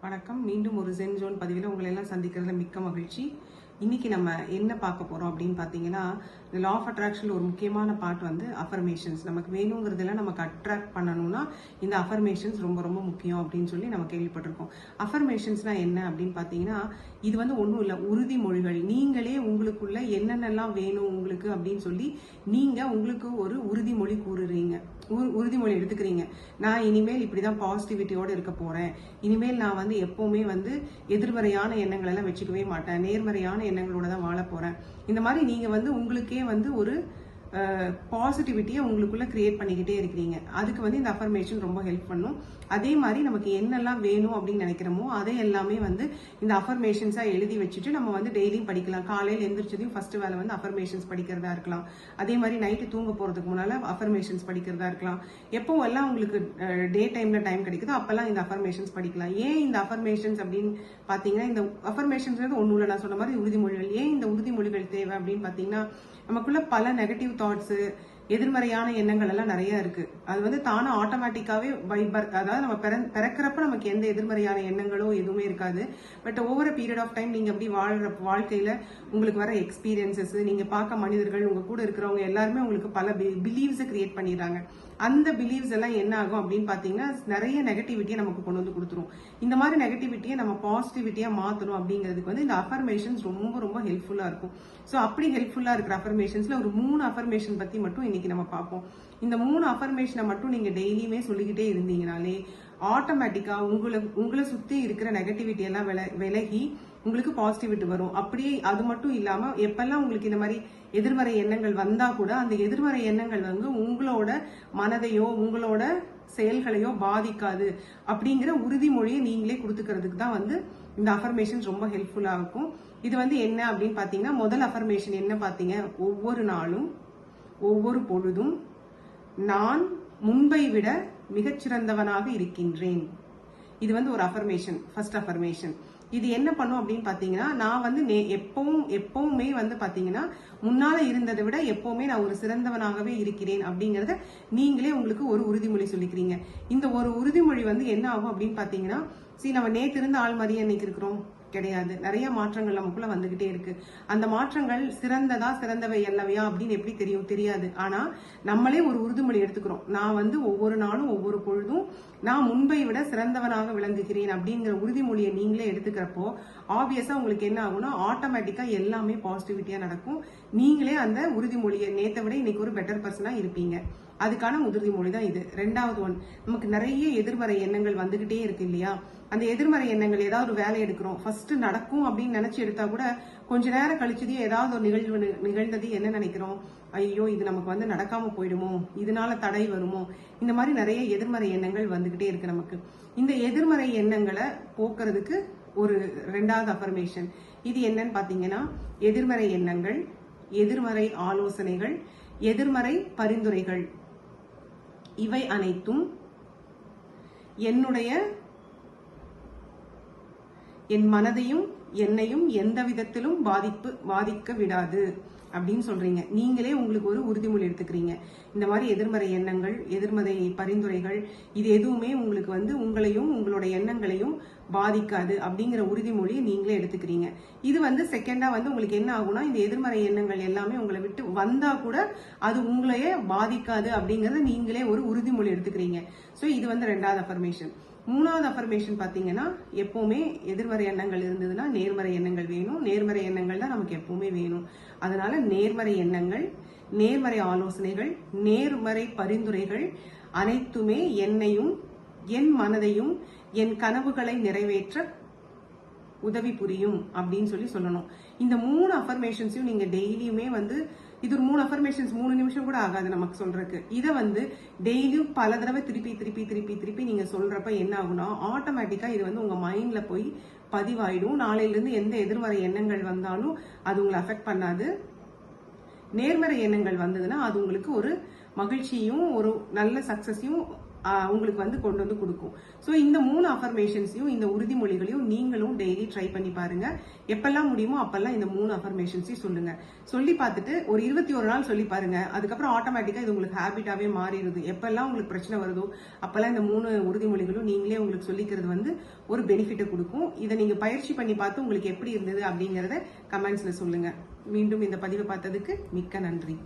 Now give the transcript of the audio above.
வணக்கம். மீண்டும் ஒரு ஜென் ஜோன் பதிவில் உங்களை எல்லாம் சந்திக்கிறதுல மிக்க மகிழ்ச்சி. இன்னைக்கு நம்ம என்ன பார்க்க போறோம் அப்படின்னு பார்த்தீங்கன்னா, இந்த லா ஆஃப் அட்ராக்ஷன்ல ஒரு முக்கியமான பார்ட் வந்து அஃபர்மேஷன்ஸ். நமக்கு வேணுங்கிறதெல்லாம் நமக்கு அட்ராக்ட் பண்ணணும்னா இந்த அஃபர்மேஷன்ஸ் ரொம்ப ரொம்ப முக்கியம் அப்படின்னு சொல்லி நம்ம கேள்விப்பட்டிருக்கோம். அஃபர்மேஷன்ஸ்னா என்ன அப்படின்னு பார்த்தீங்கன்னா, இது வந்து ஒன்றும் இல்லை, உறுதிமொழிகள். நீங்களே உங்களுக்குள்ள என்னென்னலாம் வேணும் உங்களுக்கு அப்படின்னு சொல்லி நீங்க உங்களுக்கு ஒரு உறுதிமொழி கூறுறீங்க, உறுதிமொழி எடுத்துக்கிறீங்க. நான் இனிமேல் இப்படிதான் பாசிட்டிவிட்டியோட இருக்க போறேன், இனிமேல் நான் வந்து எப்பவுமே வந்து எதிர்மறையான எண்ணங்கள் எல்லாம் வச்சுக்கவே மாட்டேன், நேர்மறையான எண்ணங்களோட தான் வாழ போறேன். இந்த மாதிரி நீங்க வந்து உங்களுக்கே வந்து ஒரு பாசிட்டிவிட்டியை உங்களுக்குள்ள கிரியேட் பண்ணிக்கிட்டே இருக்கிறீங்க. அதுக்கு வந்து இந்த அஃபர்மேஷன் ரொம்ப ஹெல்ப் பண்ணும். அதே மாதிரி நமக்கு என்னெல்லாம் வேணும் அப்படின்னு நினைக்கிறோமோ அதை எல்லாமே வந்து இந்த அஃபர்மேஷன்ஸா எழுதி வச்சுட்டு நம்ம வந்து டெய்லியும் படிக்கலாம். காலையில் எந்திரிச்சதையும் ஃபர்ஸ்ட் வேலை வந்து அஃபர்மேஷன்ஸ் படிக்கிறதா இருக்கலாம். அதே மாதிரி நைட்டு தூங்க போறதுக்கு முன்னால அஃபர்மேஷன்ஸ் படிக்கிறதா இருக்கலாம். எப்போ எல்லாம் உங்களுக்கு டே டைம்ல டைம் கிடைக்குதோ அப்பெல்லாம் இந்த அஃபர்மேஷன்ஸ் படிக்கலாம். ஏன் இந்த அஃபர்மேஷன்ஸ் அப்படின்னு பாத்தீங்கன்னா, இந்த அஃபர்மேஷன்ஸ் ஒன்றும் இல்லை, நான் சொன்ன மாதிரி உறுதிமொழிகள். ஏன் இந்த உறுதிமொழிகள் தேவை அப்படின்னு பாத்தீங்கன்னா, நமக்குள்ள பல நெகட்டிவ் தாட்ஸ், எதிர்மறையான எண்ணங்கள் எல்லாம் நிறைய இருக்கு. அது வந்து தானே ஆட்டோமேட்டிக்காவே அதாவது நம்ம பிறக்கிறப்ப நமக்கு எந்த எதிர்மறையான எண்ணங்களோ எதுவுமே இருக்காது. But over period of time நீங்க அப்படி வாழ்ற வாழ்க்கையில உங்களுக்கு வர எக்ஸ்பீரியன்சஸ், நீங்க பார்க்க மனிதர்கள், உங்க கூட இருக்கிறவங்க எல்லாருமே உங்களுக்கு பல பிலீவ்ஸை கிரியேட் பண்ணிடுறாங்க. அந்த பிலீவ்ஸ் எல்லாம் என்ன ஆகும் அப்படின்னு பாத்தீங்கன்னா, நிறைய நெகட்டிவிட்டியை நமக்கு கொண்டு வந்து கொடுத்துரும். இந்த மாதிரி நெகட்டிவிட்டியை நம்ம பாசிட்டிவிட்டியா மாத்தணும் அப்படிங்கிறதுக்கு வந்து இந்த அஃபர்மேஷன்ஸ் ரொம்ப ரொம்ப ஹெல்ப்ஃபுல்லா இருக்கும். ஸோ அப்படி ஹெல்ப்ஃபுல்லா இருக்கிற அஃபர்மேஷன்ஸ்ல ஒரு 3 அஃபர்மேஷன் பத்தி மட்டும் இன்னைக்கு நம்ம பார்ப்போம். இந்த 3 அஃபர்மேஷனை மட்டும் நீங்க டெய்லியுமே சொல்லிக்கிட்டே இருந்தீங்கனாலே ஆட்டோமேட்டிக்கா உங்களை சுத்தி இருக்கிற நெகட்டிவிட்டி எல்லாம் விலகி உங்களுக்கு பாசிட்டிவிட்டி வரும். அப்படியே அது மட்டும் இல்லாம எப்பெல்லாம் உங்களுக்கு இந்த மாதிரி எதிர்மறை எண்ணங்கள் வந்தா கூட அந்த எதிர்மறை எண்ணங்கள் வந்து உங்களோட மனதையோ உங்களோட செயல்களையோ பாதிக்காது அப்படிங்கிற உறுதிமொழியை நீங்களே கொடுத்துக்கிறதுக்கு தான் வந்து இந்த அஃபர்மேஷன் ரொம்ப ஹெல்ப்ஃபுல்லா இருக்கும். இது வந்து என்ன அப்படின்னு பாத்தீங்கன்னா, முதல் அஃபர்மேஷன் என்ன பாத்தீங்க, ஒவ்வொரு நாளும் ஒவ்வொரு பொழுதும் நான் முன்பை விட மிகச்சிறந்தவனாக இருக்கின்றேன். இது வந்து ஒரு அஃபர்மேஷன், ஃபர்ஸ்ட் அஃபர்மேஷன். இது என்ன பண்ணும் அப்படின்னு பாத்தீங்கன்னா, நான் வந்து எப்பவுமே வந்து பாத்தீங்கன்னா முன்னால இருந்ததை விட எப்பவுமே நான் ஒரு சிறந்தவனாகவே இருக்கிறேன் அப்படிங்கறத நீங்களே உங்களுக்கு ஒரு உறுதிமொழி சொல்லிக்கிறீங்க. இந்த ஒரு உறுதிமொழி வந்து என்ன ஆகும் அப்படின்னு பாத்தீங்கன்னா, நம்ம நேத்து இருந்த ஆள் மாதிரியே இன்னைக்கு இருக்கிறோம் கிடையாது. நிறைய மாற்றங்கள் நமக்குள்ள வந்துகிட்டே இருக்கு. அந்த மாற்றங்கள் சிறந்தவை அல்லவையா அப்படின்னு எப்படி தெரியாது. ஆனா நம்மளே ஒரு உறுதிமொழி எடுத்துக்கிறோம், நான் வந்து ஒவ்வொரு நாளும் ஒவ்வொரு பொழுதும் நான் முன்பை விட சிறந்தவனாக விளங்குகிறேன் அப்படிங்கிற உறுதிமொழியை நீங்களே எடுத்துக்கிறப்போ ஆப்வியஸா உங்களுக்கு என்ன ஆகும்னா, ஆட்டோமேட்டிக்கா எல்லாமே பாசிட்டிவிட்டியா நடக்கும். நீங்களே அந்த உறுதிமொழியை நேத்தை விட இன்னைக்கு ஒரு பெட்டர் பர்சனா இருப்பீங்க. அதுக்கான உறுதிமொழி தான் இது. ரெண்டாவது ஒன், நமக்கு நிறைய எதிர்மறை எண்ணங்கள் வந்துகிட்டே இருக்கு இல்லையா? அந்த எதிர்மறை எண்ணங்கள், ஏதாவது ஒரு வேலை எடுக்கிறோம், ஃபர்ஸ்ட் நடக்கும் அப்படின்னு நினைச்சு எடுத்தா கூட கொஞ்ச நேரம் கழிச்சதே ஏதாவது ஒரு நிகழ்ந்தது என்ன நினைக்கிறோம், ஐயோ இது நமக்கு வந்து நடக்காம போயிடுமோ, இதனால தடை வருமோ, இந்த மாதிரி நிறைய எதிர்மறை எண்ணங்கள் வந்துகிட்டே இருக்கு நமக்கு. இந்த எதிர்மறை எண்ணங்களை போக்குறதுக்கு ஒரு ரெண்டாவது அஃபர்மேஷன். இது என்னன்னு பாத்தீங்கன்னா, எதிர்மறை எண்ணங்கள், எதிர்மறை ஆலோசனைகள், எதிர்மறை பரிந்துரைகள், இவை அனைத்தும் என் மனதையும் என்னையும் எந்த விதத்திலும் பாதிக்க விடாது அப்படின்னு சொல்றீங்க. நீங்களே உங்களுக்கு ஒரு உறுதிமொழி எடுத்துக்கிறீங்க. இந்த மாதிரி எதிர்மறை எண்ணங்கள், எதிர்மறை பரிந்துரைகள், இது எதுவுமே உங்களுக்கு வந்து உங்களையும் உங்களோட எண்ணங்களையும் பாதிக்காது அப்படிங்கிற உறுதிமொழியை நீங்களே எடுத்துக்கிறீங்க. இது வந்து செகண்டா வந்து உங்களுக்கு என்ன ஆகும்னா, இந்த எதிர்மறை எண்ணங்கள் எல்லாமே உங்களை விட்டு வந்தா கூட அது உங்களையே பாதிக்காது அப்படிங்கறத நீங்களே ஒரு உறுதிமொழி எடுத்துக்கிறீங்க. சோ இது வந்து ரெண்டாவது அஃபர்மேஷன். மூணாவது அஃபர்மேஷன் பாத்தீங்கன்னா, எப்பவுமே எதிர்மறை எண்ணங்கள் இருந்ததுன்னா நேர்மறை எண்ணங்கள் வேணும். நேர்மறை எண்ணங்கள் தான் நமக்கு எப்பவுமே வேணும். அதனால நேர்மறை எண்ணங்கள், நேர்மறை ஆலோசனைகள், நேர்மறை பரிந்துரைகள் அனைத்துமே என்னையும் என் மனதையும் என் கனவுகளை நிறைவேற்ற உதவி புரியும் அப்படின்னு சொல்லணும். இந்த 3 அஃபர்மேஷன்ஸையும் நீங்க டெய்லியுமே வந்து, இது ஒரு 3 அஃபர்மேஷன்ஸ் 3 நிமிஷம் கூட ஆகாது நமக்கு சொல்றதுக்கு. இதை வந்து டெய்லியும் பல தடவை திருப்பி நீங்க சொல்றப்ப என்ன ஆகும்னா, ஆட்டோமேட்டிக்கா இது வந்து உங்க மைண்ட்ல போய் பதிவாயிடும். நாளையில இருந்து எந்த எதிர்மறை எண்ணங்கள் வந்தாலும் அது உங்களை அஃபெக்ட் பண்ணாது. நேர்மறை எண்ணங்கள் வந்ததுன்னா அது உங்களுக்கு ஒரு மகிழ்ச்சியும் ஒரு நல்ல சக்சஸையும் உங்களுக்கு வந்து கொண்டு வந்து கொடுக்கும். ஸோ இந்த 3 அஃபர்மேஷன்ஸையும் இந்த உறுதிமொழிகளையும் நீங்களும் டெய்லி ட்ரை பண்ணி பாருங்க. எப்பெல்லாம் முடியுமோ அப்பெல்லாம் இந்த 3 அஃபர்மேஷன்ஸையும் சொல்லுங்க. சொல்லி பார்த்துட்டு ஒரு 21 நாள் சொல்லி பாருங்க. அதுக்கப்புறம் ஆட்டோமேட்டிக்கா இது உங்களுக்கு ஹேபிட்டாவே மாறிடுது. எப்பெல்லாம் உங்களுக்கு பிரச்சனை வருதோ அப்பெல்லாம் இந்த 3 உறுதிமொழிகளும் நீங்களே உங்களுக்கு சொல்லிக்கிறது வந்து ஒரு பெனிஃபிட்டை கொடுக்கும். இதை நீங்க பயிற்சி பண்ணி பார்த்து உங்களுக்கு எப்படி இருந்தது அப்படிங்கறத கமெண்ட்ஸ்ல சொல்லுங்க. மீண்டும் இந்த பதிவை பார்த்ததுக்கு மிக்க நன்றி.